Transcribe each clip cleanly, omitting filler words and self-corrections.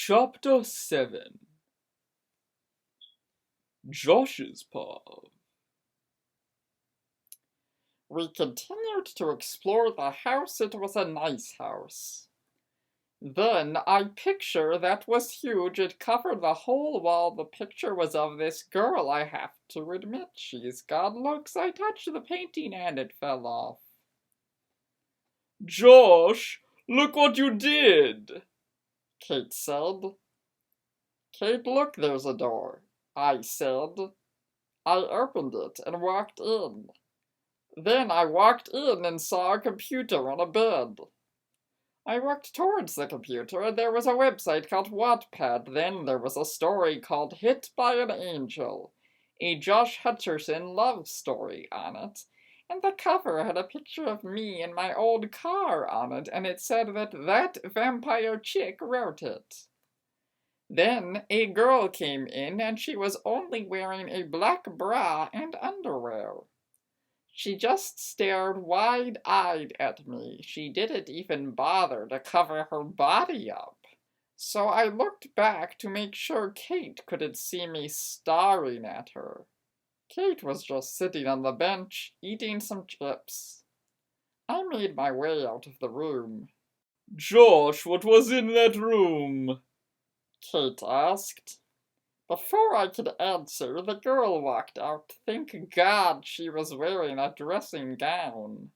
Chapter 7. Josh's Paw. We continued to explore the house. It was a nice house. Then I picture that was huge. It covered the whole wall. The picture was of this girl. I have to admit, she's got looks. I touched the painting and it fell off. Josh, look what you did, Kate said. Kate, look, there's a door, I said. I opened it and walked in. Then I walked in and saw a computer on a bed. I walked towards the computer and there was a website called Wattpad. Then there was a story called Hit by an Angel, a Josh Hutcherson love story on it. And the cover had a picture of me in my old car on it, and it said that vampire chick wrote it. Then a girl came in and she was only wearing a black bra and underwear. She just stared wide-eyed at me. She didn't even bother to cover her body up. So I looked back to make sure Kate couldn't see me staring at her. Kate was just sitting on the bench, eating some chips. I made my way out of the room. Josh, what was in that room? Kate asked. Before I could answer, the girl walked out. Thank God she was wearing a dressing gown.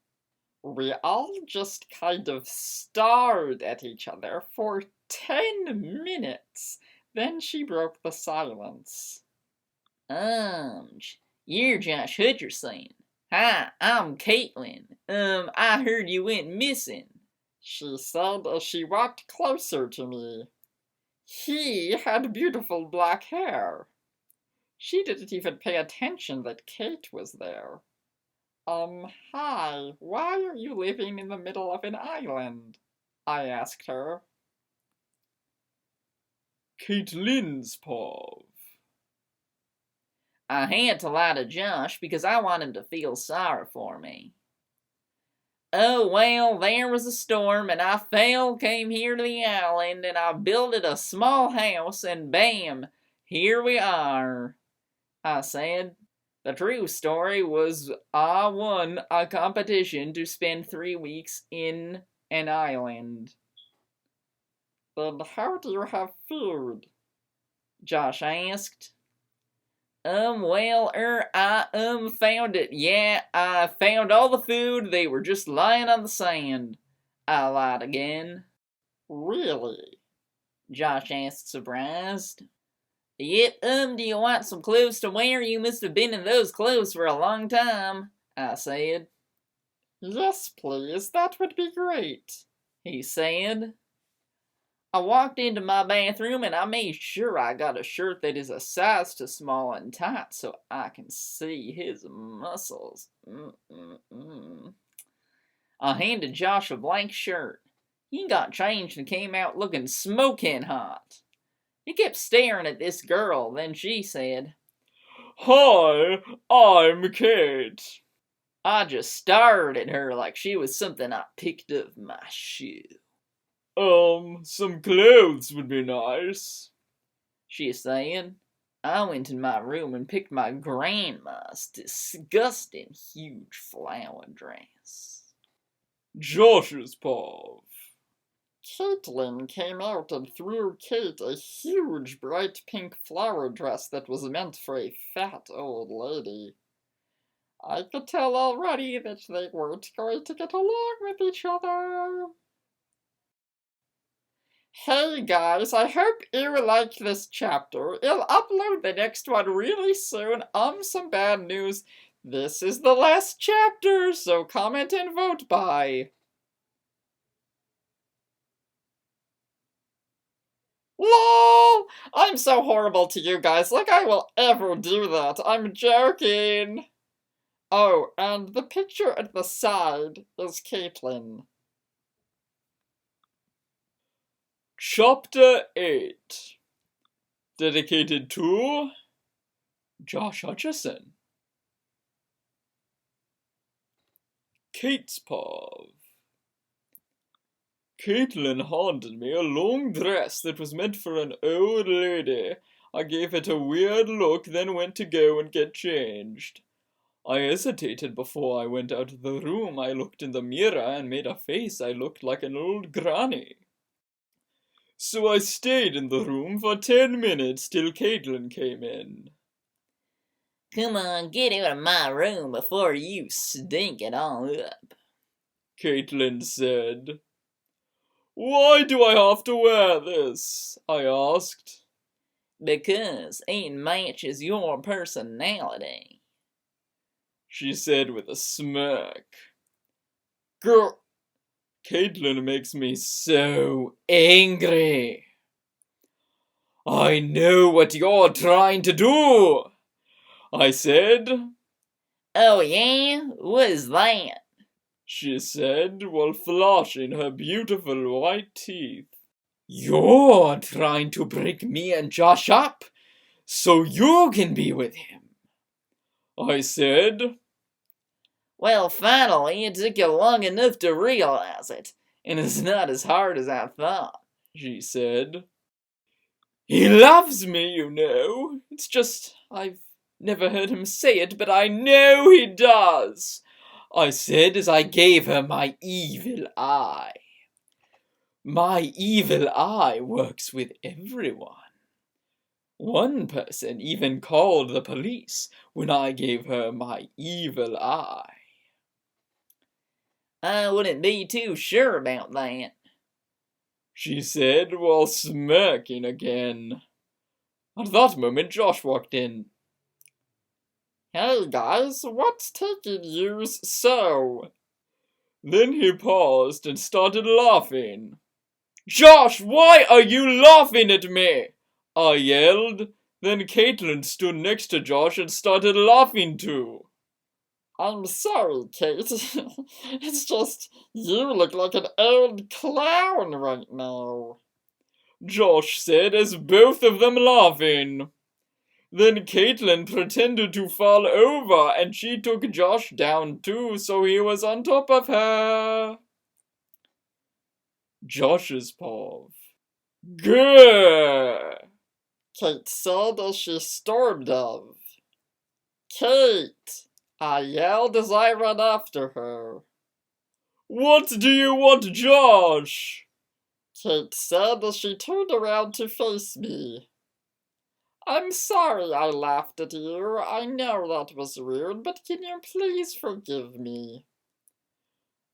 We all just kind of stared at each other for 10 minutes. Then she broke the silence. You're Josh Hutcherson. Hi, I'm Caitlin. I heard you went missing, she said as she walked closer to me. He had beautiful black hair. She didn't even pay attention that Kate was there. Hi, why are you living in the middle of an island? I asked her. Caitlin's paw. I had to lie to Josh because I want him to feel sorry for me. Oh, well, there was a storm, and I came here to the island, and I builded a small house, and bam, here we are, I said. The true story was I won a competition to spend 3 weeks in an island. Then how do you have food? Josh asked. I found it. Yeah, I found all the food. They were just lying on the sand. I lied again. Really? Josh asked, surprised. Yep, do you want some clothes to wear? You must have been in those clothes for a long time, I said. Yes, please, that would be great, he said. I walked into my bathroom and I made sure I got a shirt that is a size too small and tight so I can see his muscles. I handed Josh a blank shirt. He got changed and came out looking smoking hot. He kept staring at this girl, then she said, Hi, I'm Kate. I just stared at her like she was something I picked off my shoe. Some clothes would be nice, she said. I went in my room and picked my grandma's disgusting huge flower dress. Josh's paw. Caitlin came out and threw Kate a huge bright pink flower dress that was meant for a fat old lady. I could tell already that they weren't going to get along with each other. Hey guys, I hope you like this chapter. I'll upload the next one really soon. Some bad news. This is the last chapter, so comment and vote bye. LOL! I'm so horrible to you guys. Like I will ever do that. I'm joking. Oh, and the picture at the side is Caitlin. Chapter 8. Dedicated to Josh Hutcherson. Kate's paw. Caitlin handed me a long dress that was meant for an old lady. I gave it a weird look, then went to go and get changed. I hesitated before I went out of the room. I looked in the mirror and made a face. I looked like an old granny. So I stayed in the room for 10 minutes till Caitlin came in. Come on, get out of my room before you stink it all up, Caitlin said. Why do I have to wear this? I asked. because it matches your personality, She said with a smirk. Girl, Caitlin makes me so angry. I know what you're trying to do, I said. Oh yeah? What is that? She said while flashing her beautiful white teeth. You're trying to break me and Josh up so you can be with him, I said. Well, finally, it took you long enough to realize it, and it's not as hard as I thought, she said. He loves me, you know. It's just, I've never heard him say it, but I know he does, I said as I gave her my evil eye. My evil eye works with everyone. One person even called the police when I gave her my evil eye. I wouldn't be too sure about that, she said while smirking again. At that moment, Josh walked in. Hey guys, what's taking you so? Then he paused and started laughing. Josh, why are you laughing at me? I yelled. Then Caitlin stood next to Josh and started laughing too. I'm sorry, Kate. It's just, you look like an old clown right now, Josh said as both of them laughing. Then Caitlin pretended to fall over and she took Josh down too, so he was on top of her. Josh's paw. Grrr, Kate said as she stormed off. Kate! I yelled as I ran after her. What do you want, Josh? Kate said as she turned around to face me. I'm sorry I laughed at you. I know that was rude, but can you please forgive me?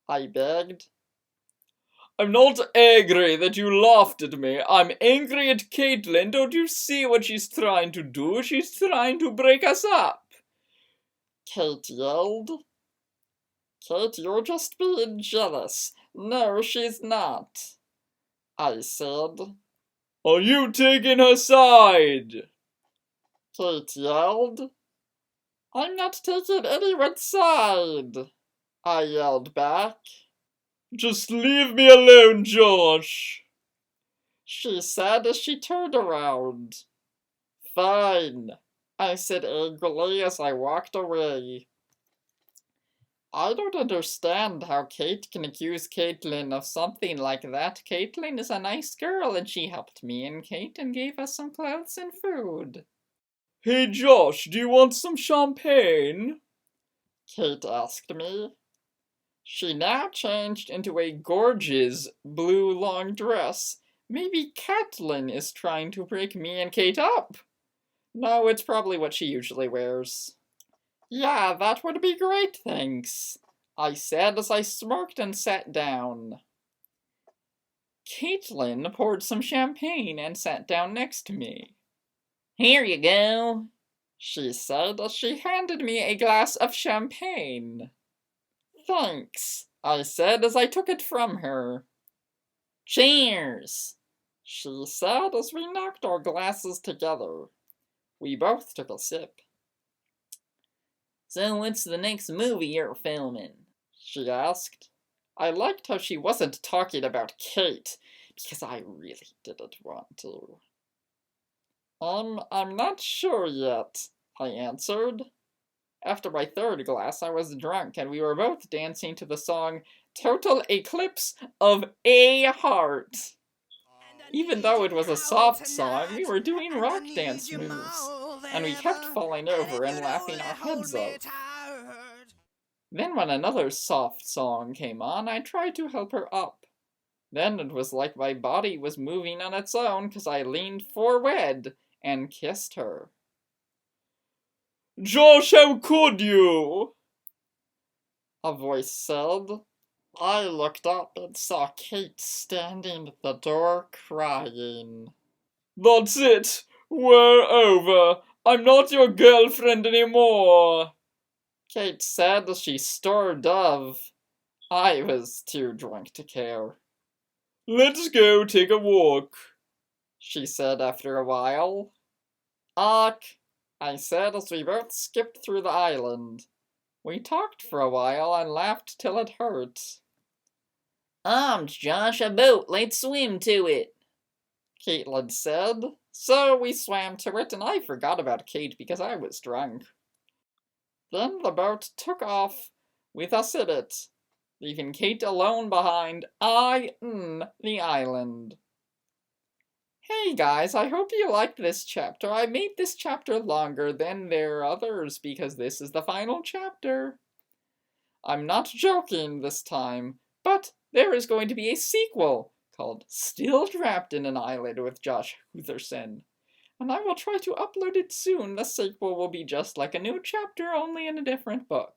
I begged. I'm not angry that you laughed at me. I'm angry at Caitlin. Don't you see what she's trying to do? She's trying to break us up. Kate yelled. Kate, you're just being jealous. No, she's not, I said. Are you taking her side? Kate yelled. I'm not taking anyone's side, I yelled back. Just leave me alone, Josh, she said as she turned around. Fine, I said angrily as I walked away. I don't understand how Kate can accuse Caitlin of something like that. Caitlin is a nice girl and she helped me and Kate and gave us some clothes and food. Hey Josh, do you want some champagne? Kate asked me. She now changed into a gorgeous blue long dress. Maybe Caitlin is trying to break me and Kate up. No, it's probably what she usually wears. Yeah, that would be great, thanks, I said as I smirked and sat down. Caitlin poured some champagne and sat down next to me. Here you go, she said as she handed me a glass of champagne. Thanks, I said as I took it from her. Cheers, she said as we knocked our glasses together. We both took a sip. So what's the next movie you're filming? She asked. I liked how she wasn't talking about Kate, because I really didn't want to. I'm not sure yet, I answered. After my third glass, I was drunk, and we were both dancing to the song total eclipse of a heart. Even though it was a soft song, we were doing rock dance moves, and we kept falling over and laughing our heads off. Then when another soft song came on, I tried to help her up. Then it was like my body was moving on its own because I leaned forward and kissed her. Josh, how could you? A voice said. I looked up and saw Kate standing at the door crying. That's it! We're over! I'm not your girlfriend anymore! Kate said as she stormed off. I was too drunk to care. Let's go take a walk, she said after a while. Ach, I said as we both skipped through the island. We talked for a while and laughed till it hurt. Josh, a boat, let's swim to it, Caitlin said. So we swam to it and I forgot about Kate because I was drunk. Then the boat took off with us in it, leaving Kate alone behind the island. Hey guys, I hope you liked this chapter. I made this chapter longer than their others because this is the final chapter. I'm not joking this time, but there is going to be a sequel called Still Trapped in an Island with Josh Hutcherson. And I will try to upload it soon. The sequel will be just like a new chapter, only in a different book.